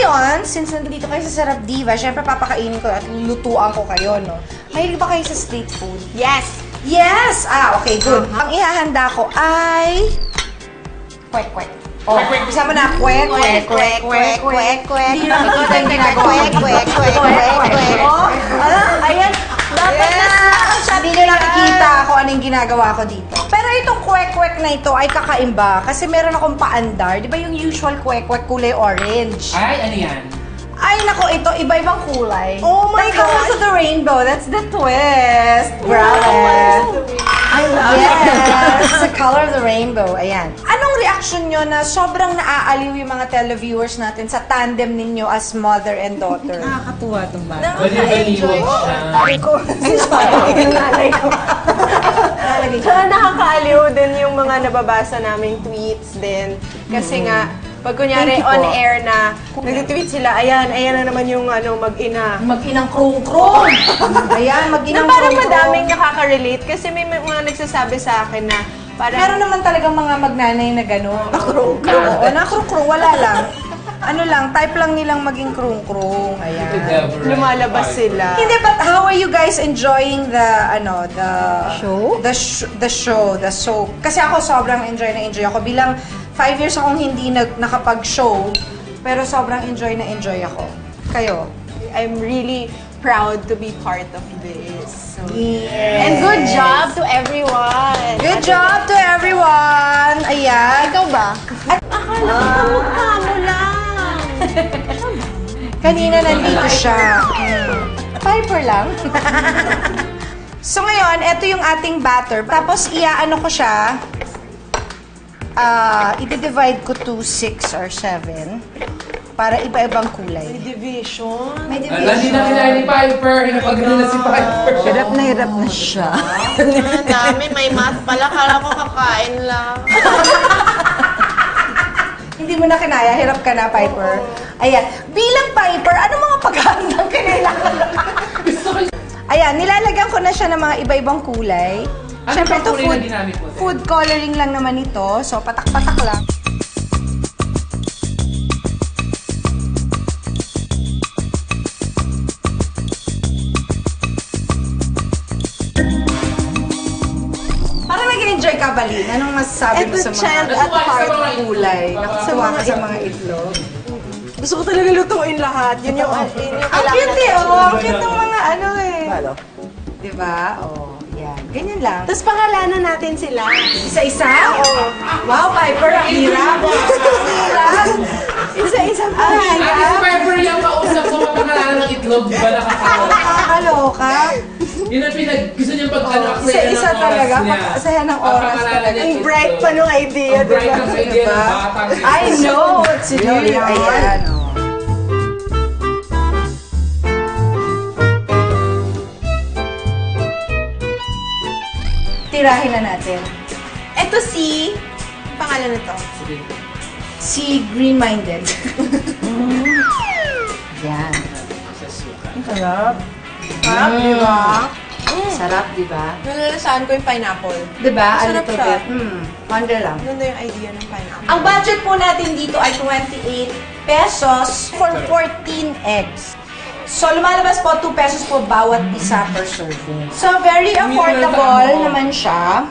ngayon, since nandito kayo sa Sarap Diva, syempre papakainin ko at lutuan ko kayo, no? Mahilig ba kayo sa street food? Yes! Yes! Okay, good. Ang ihahanda ko ay... Kwek-kwek. Oh, isama na kwek, kwek, kwek, kwek, kwek, kwek. Hindi na makikita yung ginagawa. Kwek, kwek, kwek, kwek, kwek. Oh, ayan. Dapat na. Hindi nyo nakikita kung anong ginagawa ko dito. Pero itong kwek-kwek na ito ay kakaimba kasi meron akong paandar. Di ba yung usual kwek-kwek kulay orange? Ay, ano yan? Ay, nako, ito, iba-ibang kulay. Oh my The colors of the rainbow. That's the twist. Grabe. I love Yes, the color of the rainbow. Ayan. Anong reaction nyo na sobrang naaaliw yung mga televiewers natin sa tandem ninyo as mother and daughter? Nakakatuwa itong bata. Baliw-baliw siya. Tsaka nakakaaliw din yung mga nababasa naming tweets din. Kasi nga, pag kunyari on air na nag-tweet sila, ayan na naman yung mag-ina. Mag-inang krong-krong. Ayan, mag-inang Na parang krong-krong. madaming nakaka-relate kasi may mga nagsasabi sa akin na parang... Meron naman talagang mga magnanay na gano'n. Nakrong-krong. Oo, nakrong-krong. Wala lang. Ano lang, type lang nilang maging krong-krong. Ayan. Lumalabas sila. Hindi, but how are you guys enjoying the show? The show, the soap? Kasi ako sobrang enjoy ako. Bilang 5 years akong hindi nakapag-show, pero sobrang enjoy ako. Kayo? I'm really proud to be part of this. So, Yes. and good job to everyone! Good job to everyone! Ayan. Ikaw ba? Akala ko kamukha mo lang! Kanina nandito siya. Piper lang. So ngayon, ito yung ating batter. Tapos iaano ko siya. I-divide ko to 6 or 7 para iba-ibang kulay. May division. May Hindi na kinaya ni Piper. Hinapagano na si Piper. Hirap na siya. Ang dami, may math pala. Kala ko kakain lang. Hindi mo na kinaya, hirap ka na, Piper. Ayan. Bilang Piper, ano mga paghahandang kailangan? Ayan, nilalagyan ko na siya ng mga iba-ibang kulay. Ano Siyempre, ito kulay na ginamit mo? food coloring lang naman ito. So, patak-patak lang. Parang nag-enjoy ka, Balin. Anong masasabi mo sa mga child at heart kulay? Nakatuwa ka sa mga itlog? Gusto ko talaga lutuin lahat. Yun yung Ang kailangan cute eh, natin. oh. Ang cute ng mga ano eh. Diba? Oh, yan. Ganyan lang. Tapos pangalanan natin sila. Isa-isa? Oo. Wow, Piper, ang hirap. Hirap. Isa-isa pa. Ate si Piper yung kausap sa mga pangalan ng itlog. Di ba nakakaloka? Nakakaloka. Yun ang gusto niya pag-aksaya Isa-isa talaga. Pag-aksaya ng oras talaga. Ang bright pa nung idea. Ang bright ng idea ng batang. I know what to do. Ayan, oh. Tirahin na natin. Ito si... Ang pangalan nito? Si Green-Minded. Yan. Sarap, di ba? Sarap, di ba? Nalalasahan ko yung pineapple. Di ba? A Sarap little siya. bit. Wonder lang. Ganda yung idea ng pineapple. Ang budget po natin dito ay 28 pesos for 14 eggs. So, lumalabas po 2 pesos po bawat isa per serving. So, very affordable naman siya.